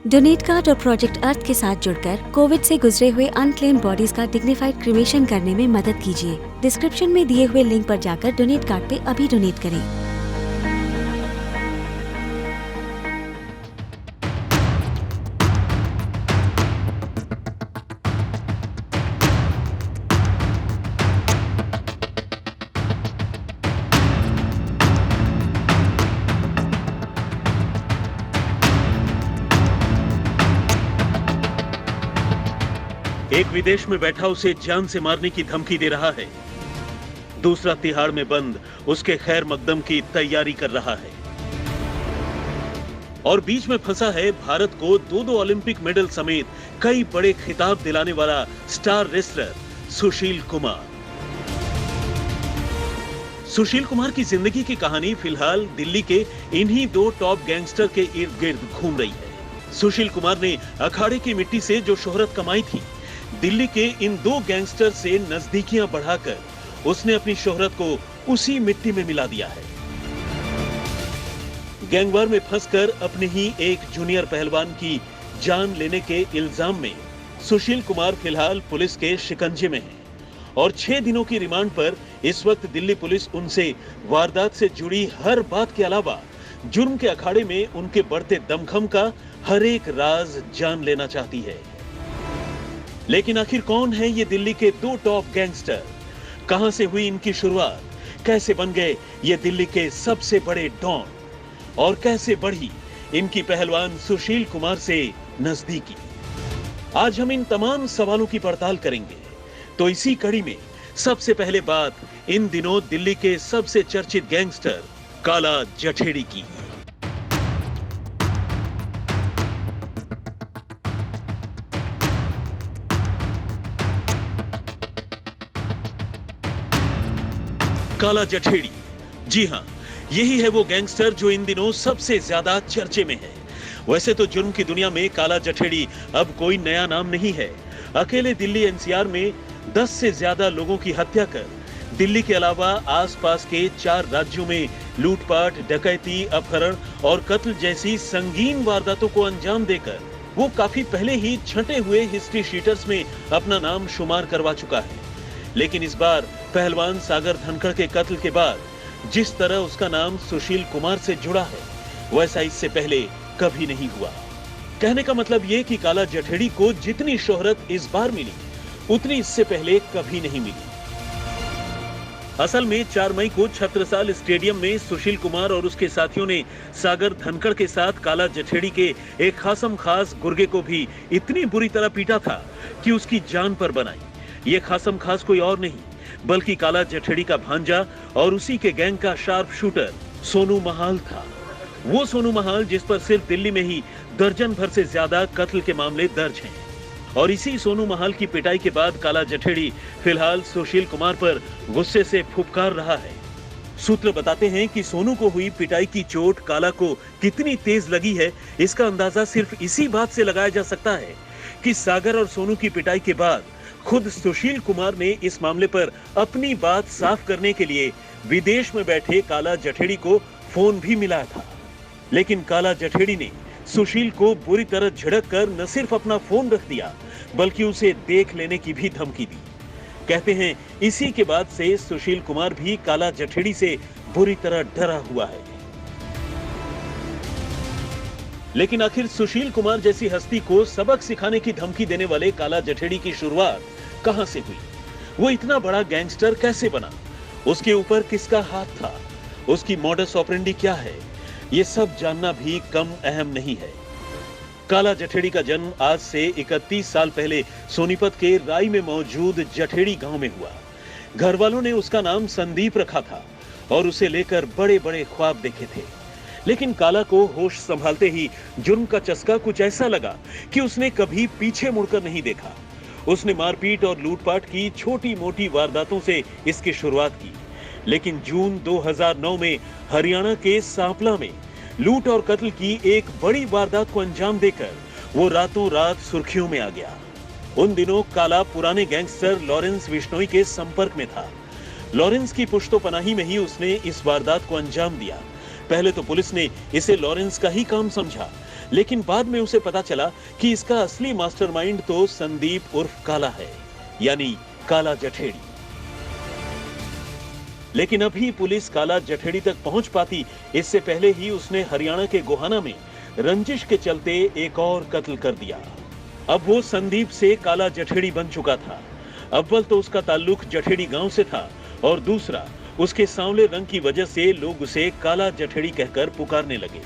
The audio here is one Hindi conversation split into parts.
डोनेट कार्ड और प्रोजेक्ट अर्थ के साथ जुड़कर कोविड से गुजरे हुए अनक्लेम्ड बॉडीज का डिग्निफाइड क्रिमेशन करने में मदद कीजिए। डिस्क्रिप्शन में दिए हुए लिंक पर जाकर डोनेट कार्ड पे अभी डोनेट करें। एक विदेश में बैठा उसे जान से मारने की धमकी दे रहा है, दूसरा तिहाड़ में बंद उसके खैर मकदम की तैयारी कर रहा है और बीच में फंसा है भारत को दो ओलंपिक मेडल समेत कई बड़े खिताब दिलाने वाला स्टार रेसलर सुशील कुमार। सुशील कुमार की जिंदगी की कहानी फिलहाल दिल्ली के इन्हीं दो टॉप गैंगस्टर के इर्द गिर्द घूम रही है। सुशील कुमार ने अखाड़े की मिट्टी से जो शोहरत कमाई थी, दिल्ली के इन दो गैंगस्टर से नजदीकियां बढ़ाकर उसने अपनी शोहरत को उसी मिट्टी में मिला दिया है। गैंगवार में फंसकर अपने ही एक जूनियर पहलवान की जान लेने के इल्जाम में सुशील कुमार फिलहाल पुलिस के शिकंजे में है और 6 दिनों की रिमांड पर इस वक्त दिल्ली पुलिस उनसे वारदात से जुड़ी हर बात के अलावा जुर्म के अखाड़े में उनके बढ़ते दमखम का हर एक राज जान लेना चाहती है। लेकिन आखिर कौन है ये दिल्ली के दो टॉप गैंगस्टर? कहां से हुई इनकी शुरुआत? कैसे बन गए ये दिल्ली के सबसे बड़े डॉन? और कैसे बढ़ी इनकी पहलवान सुशील कुमार से नजदीकी? आज हम इन तमाम सवालों की पड़ताल करेंगे। तो इसी कड़ी में सबसे पहले बात इन दिनों दिल्ली के सबसे चर्चित गैंगस्टर काला जठेड़ी की। काला जठेड़ी, जी हां, यही है वो गैंगस्टर जो इन दिनों सबसे ज्यादा चर्चे में है। वैसे तो जुर्म की दुनिया में काला जठेड़ी अब कोई नया नाम नहीं है। अकेले दिल्ली एनसीआर में 10 से ज्यादा लोगों की हत्या कर दिल्ली के अलावा आसपास के 4 राज्यों में लूटपाट, डकैती, अपहरण और कत्ल जैसी संगीन वारदातों को अंजाम देकर वो काफी पहले ही छंटे हुए हिस्ट्री शीटर्स में अपना नाम शुमार करवा चुका है। लेकिन इस बार पहलवान सागर धनखड़ के कत्ल के बाद जिस तरह उसका नाम सुशील कुमार से जुड़ा है, वैसा इससे पहले कभी नहीं हुआ। कहने का मतलब ये कि काला जठेड़ी को जितनी शोहरत इस बार मिली, उतनी इससे पहले कभी नहीं मिली। असल में 4 मई को छत्रसाल स्टेडियम में सुशील कुमार और उसके साथियों ने सागर धनखड़ के साथ काला जठेड़ी के एक खासम खास गुर्गे को भी इतनी बुरी तरह पीटा था कि उसकी जान पर बनाई। ये खासम खास कोई और नहीं बल्कि काला जठेड़ी का भांजा और उसी के गैंग का शार्प शूटर सोनू महाल था। वो सोनू महाल जिस पर सिर्फ दिल्ली में ही दर्जन भर से ज्यादा कत्ल के मामले दर्ज हैं। और इसी सोनू महाल की पिटाई के बाद काला जठेड़ी फिलहाल सुशील कुमार पर गुस्से से फुफकार रहा है। सूत्र बताते हैं कि सोनू को हुई पिटाई की चोट काला को कितनी तेज लगी है, इसका अंदाजा सिर्फ इसी बात से लगाया जा सकता है कि सागर और सोनू की पिटाई के बाद खुद सुशील कुमार ने इस मामले पर अपनी बात साफ करने के लिए विदेश में बैठे काला जठेड़ी को फोन भी मिलाया था। लेकिन काला जठेड़ी ने सुशील को बुरी तरह झिड़क कर न सिर्फ अपना फोन रख दिया बल्कि उसे देख लेने की भी धमकी दी। कहते हैं इसी के बाद से सुशील कुमार भी काला जठेड़ी से बुरी तरह डरा हुआ है। लेकिन आखिर सुशील कुमार जैसी हस्ती को सबक सिखाने की धमकी देने वाले काला जठेड़ी की शुरुआत कहां से हुई? वो इतना बड़ा गैंगस्टर कैसे बना? उसके ऊपर किसका हाथ था? उसकी मॉडस ऑपरेंडी क्या है? ये सब जानना भी कम अहम नहीं है। काला जठेड़ी का जन्म आज से 31 साल पहले सोनीपत के राई में मौजूद जठेड़ी गांव में हुआ। घर वालों ने उसका नाम संदीप रखा था और उसे लेकर बड़े बड़े ख्वाब देखे थे। लेकिन काला को होश संभालते ही जुर्म का चस्का कुछ ऐसा लगा कि उसने कभी पीछे मुड़कर नहीं देखा। उसने मारपीट और लूटपाट की छोटी मोटी वारदातों से इसकी शुरुआत की। लेकिन जून 2009 में हरियाणा के सांपला में लूट और कत्ल की एक बड़ी वारदात को अंजाम देकर वो रातों रात सुर्खियों में आ गया। उन दिनों काला पुराने गैंगस्टर लॉरेंस बिश्नोई के संपर्क में था। लॉरेंस की पुश्तोपनाही में ही उसने इस वारदात को अंजाम दिया। पहले तो पुलिस ने इसे लॉरेंस का ही काम समझा, लेकिन बाद में उसे पता चला कि इसका असली मास्टरमाइंड तो संदीप उर्फ काला है, यानी काला जठेड़ी। लेकिन अभी पुलिस काला जठेड़ी तक पहुंच पाती, इससे पहले ही उसने हरियाणा के गोहाना में रंजिश के चलते एक और कत्ल कर दिया। अब वो संदीप से काला जठेड़ी बन चुका था। अव्वल तो उसका ताल्लुक जठेड़ी गांव से था और दूसरा उसके सांवले रंग की वजह से लोग उसे काला जठेड़ी कहकर पुकारने लगे।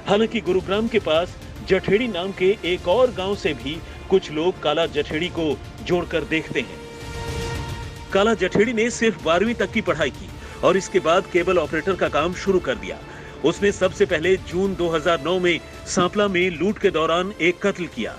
हालांकि गुरुग्राम के पास जठेड़ी नाम के एक और गांव से भी कुछ लोग काला जठेड़ी को जोड़कर देखते हैं। काला जठेड़ी ने सिर्फ 12वीं तक की पढ़ाई की और इसके बाद केबल ऑपरेटर का काम शुरू कर दिया। उसने सबसे पहले जून 2009 में सांपला में लूट के दौरान एक कत्ल किया।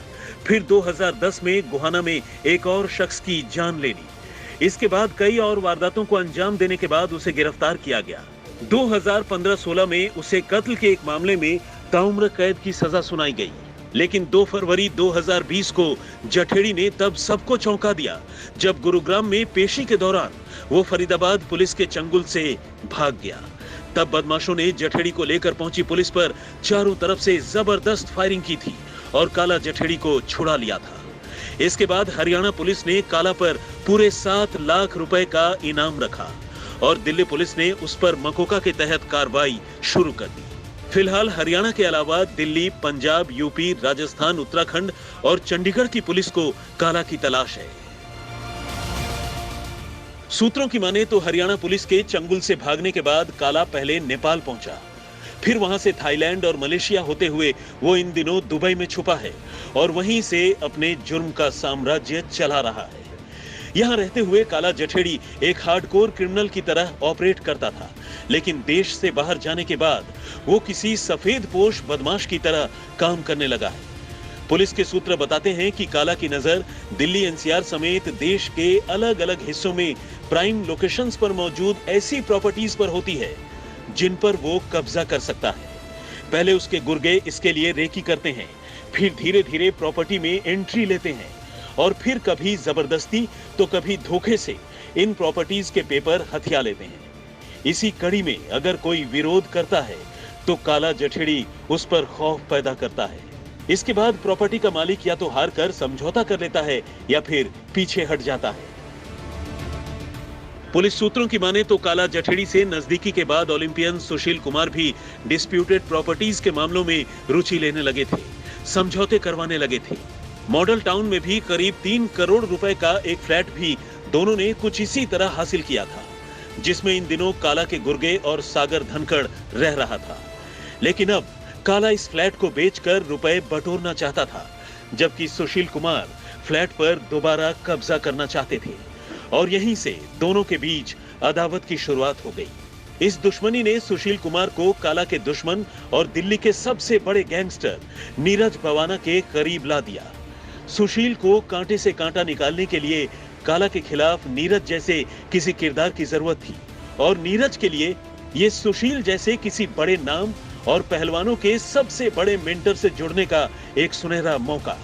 फिर 2010 में गोहाना में एक और शख्स की जान ले ली। इसके बाद कई और वारदातों को अंजाम देने के बाद उसे गिरफ्तार किया गया। 2015-16 में उसे कत्ल के एक मामले में ताउम्र कैद की सजा सुनाई गई। लेकिन 2 फरवरी 2020 को जठेड़ी ने तब सबको चौंका दिया जब गुरुग्राम में पेशी के दौरान वो फरीदाबाद पुलिस के चंगुल से भाग गया। तब बदमाशों ने जठेड़ी को लेकर पहुंची पुलिस पर चारों तरफ से जबरदस्त फायरिंग की थी और काला जठेड़ी को छुड़ा लिया था। इसके बाद हरियाणा पुलिस ने काला पर पूरे 7 लाख रुपए का इनाम रखा और दिल्ली पुलिस ने उस पर मकोका के तहत कार्रवाई शुरू कर दी। फिलहाल हरियाणा के अलावा दिल्ली, पंजाब, यूपी, राजस्थान, उत्तराखंड और चंडीगढ़ की पुलिस को काला की तलाश है। सूत्रों की माने तो हरियाणा पुलिस के चंगुल से भागने के बाद काला पहले नेपाल पहुंचा, फिर वहां से थाईलैंड और मलेशिया होते हुए वो इन दिनों दुबई में छुपा है और वहीं से अपने जुर्म का साम्राज्य चला रहा है। यहां रहते हुए काला जठेड़ी एक हार्डकोर क्रिमिनल की तरह ऑपरेट करता था, लेकिन देश से बाहर जाने के बाद वो किसी सफेद पोश बदमाश की तरह काम करने लगा है। पुलिस के सूत्र बताते हैं कि काला की नजर दिल्ली एनसीआर समेत देश के अलग अलग हिस्सों में प्राइम लोकेशंस पर मौजूद ऐसी प्रॉपर्टीज पर होती है जिन पर वो कब्जा कर सकता है। पहले उसके गुर्गे इसके लिए रेकी करते हैं, फिर धीरे धीरे प्रॉपर्टी में एंट्री लेते हैं और फिर कभी जबरदस्ती तो कभी धोखे से इन प्रॉपर्टीज के पेपर हथिया लेते हैं। इसी कड़ी में अगर कोई विरोध करता है तो काला जठेड़ी उस पर खौफ पैदा करता है। इसके बाद प्रॉपर्टी का मालिक या तो हार कर समझौता कर लेता है या फिर पीछे हट जाता है। पुलिस सूत्रों की माने तो काला जठेड़ी से नजदीकी के बाद ओलंपियन सुशील कुमार भी डिस्प्यूटेड प्रॉपर्टीज के मामलों में रुचि लेने लगे थे, समझौते करवाने लगे थे। मॉडल टाउन में भी करीब 3 करोड़ रुपए का एक फ्लैट भी दोनों ने कुछ इसी तरह हासिल किया था, जिसमें इन दिनों काला के गुर्गे और सागर धनखड़ रह रहा था। लेकिन अब काला इस फ्लैट को बेचकर रुपए बटोरना चाहता था, जबकि सुशील कुमार फ्लैट पर दोबारा कब्जा करना चाहते थे और यहीं से दोनों के बीच अदावत की शुरुआत हो गई। इस दुश्मनी ने सुशील कुमार को काला के दुश्मन और दिल्ली के सबसे बड़े गैंगस्टर नीरज भवाना के करीब ला दिया। सुशील को कांटे से कांटा निकालने के लिए काला के खिलाफ नीरज जैसे किसी किरदार की जरूरत थी और नीरज के लिए ये सुशील जैसे किसी बड़े नाम और पहलवानों के सबसे बड़े मेंटर से जुड़ने का एक सुनहरा मौका।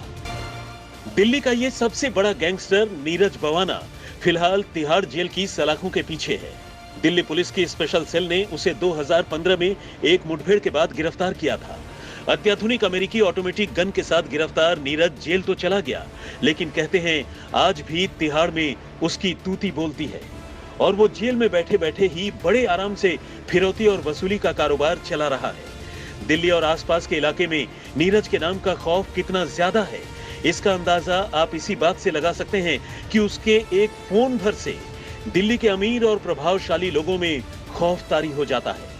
दिल्ली का ये सबसे बड़ा गैंगस्टर नीरज भवाना फिलहाल तिहाड़ जेल की सलाखों के पीछे है। दिल्ली पुलिस की स्पेशल सेल ने उसे 2015 में एक मुठभेड़ के बाद गिरफ्तार किया था। अत्याधुनिक अमेरिकी ऑटोमेटिक गन के साथ गिरफ्तार नीरज जेल तो चला गया, लेकिन कहते हैं आज भी तिहाड़ में उसकी तूती बोलती है और वो जेल में बैठे बैठे ही बड़े आराम से फिरौती और वसूली का कारोबार चला रहा है। दिल्ली और आसपास के इलाके में नीरज के नाम का खौफ कितना ज्यादा है, इसका अंदाजा आप इसी बात से लगा सकते हैं कि उसके एक फोन भर से दिल्ली के अमीर और प्रभावशाली लोगों में खौफ तारी हो जाता है।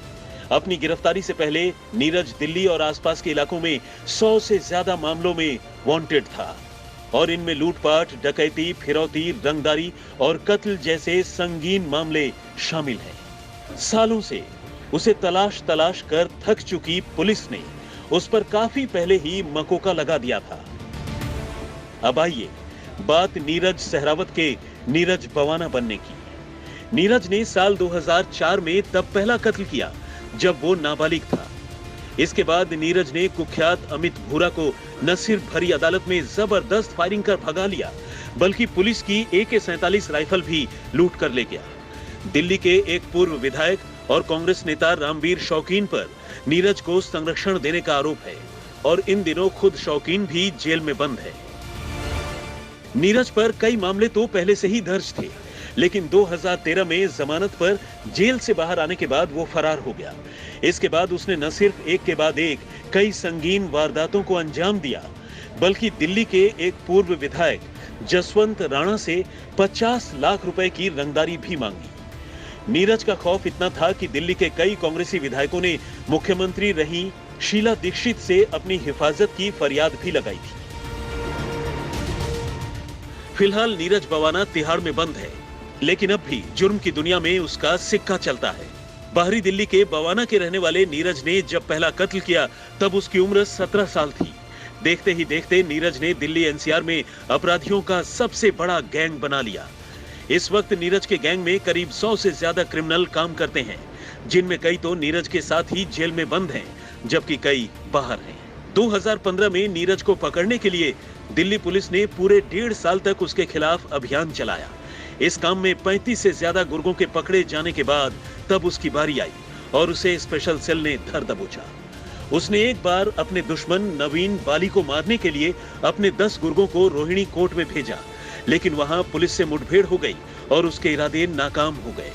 अपनी गिरफ्तारी से पहले नीरज दिल्ली और आसपास के इलाकों में 100 से ज्यादा मामलों में वांटेड था और इनमें लूटपाट, डकैती, फिरौती, रंगदारी और कत्ल जैसे संगीन मामले शामिल हैं। सालों से उसे तलाश कर थक चुकी पुलिस ने उस पर काफी पहले ही मकोका लगा दिया था। अब आइए बात नीरज सहरावत के नीरज भवाना बनने की। नीरज ने साल 2004 में तब पहला कत्ल किया जब वो नाबालिग था। इसके बाद नीरज ने कुख्यात अमित भूरा को न सिर्फ भरी अदालत में जबरदस्त फायरिंग कर भगा लिया, बल्कि पुलिस की AK-47 राइफल भी लूट कर ले गया। दिल्ली के एक पूर्व विधायक और कांग्रेस नेता रामवीर शौकीन पर नीरज को संरक्षण देने का आरोप है और इन दिनों खुद शौकीन भी जेल में बंद है। नीरज पर कई मामले तो पहले से ही दर्ज थे, लेकिन 2013 में जमानत पर जेल से बाहर आने के बाद वो फरार हो गया। इसके बाद उसने न सिर्फ एक के बाद एक कई संगीन वारदातों को अंजाम दिया, बल्कि दिल्ली के एक पूर्व विधायक जसवंत राणा से 50 लाख रुपए की रंगदारी भी मांगी। नीरज का खौफ इतना था कि दिल्ली के कई कांग्रेसी विधायकों ने मुख्यमंत्री रही शीला दीक्षित से अपनी हिफाजत की फरियाद भी लगाई थी। फिलहाल नीरज बवाना तिहाड़ में बंद है, लेकिन अब भी जुर्म की दुनिया में उसका सिक्का चलता है। बाहरी दिल्ली के बवाना के रहने वाले नीरज ने जब पहला कत्ल किया तब उसकी उम्र 17 साल थी। देखते ही देखते नीरज ने दिल्ली एनसीआर में अपराधियों का सबसे बड़ा गैंग बना लिया। इस वक्त नीरज के गैंग में करीब 100 से ज्यादा क्रिमिनल काम करते हैं, जिनमें कई तो नीरज के साथ ही जेल में बंद हैं, जबकि कई बाहर हैं। 2015 में नीरज को पकड़ने के लिए दिल्ली पुलिस ने पूरे 1.5 साल तक उसके खिलाफ अभियान चलाया। इस काम में 35 से ज्यादा गुर्गों के पकड़े जाने के बाद तब उसकी बारी आई और उसे स्पेशल सेल ने धर दबोचा। उसने एक बार अपने दुश्मन नवीन बाली को मारने के लिए अपने 10 गुर्गों को रोहिणी कोर्ट में भेजा, लेकिन वहां पुलिस से मुठभेड़ हो गई और उसके इरादे नाकाम हो गए।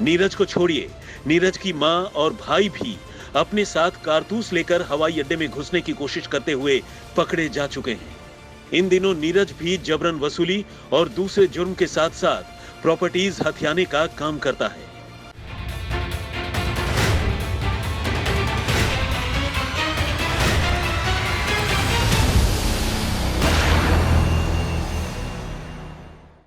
नीरज को छोड़िए, नीरज की मां और भाई भी अपने साथ कारतूस लेकर हवाई अड्डे में घुसने की कोशिश करते हुए पकड़े जा चुके हैं। इन दिनों नीरज भी जबरन वसूली और दूसरे जुर्म के साथ साथ प्रॉपर्टीज हथियाने का काम करता है।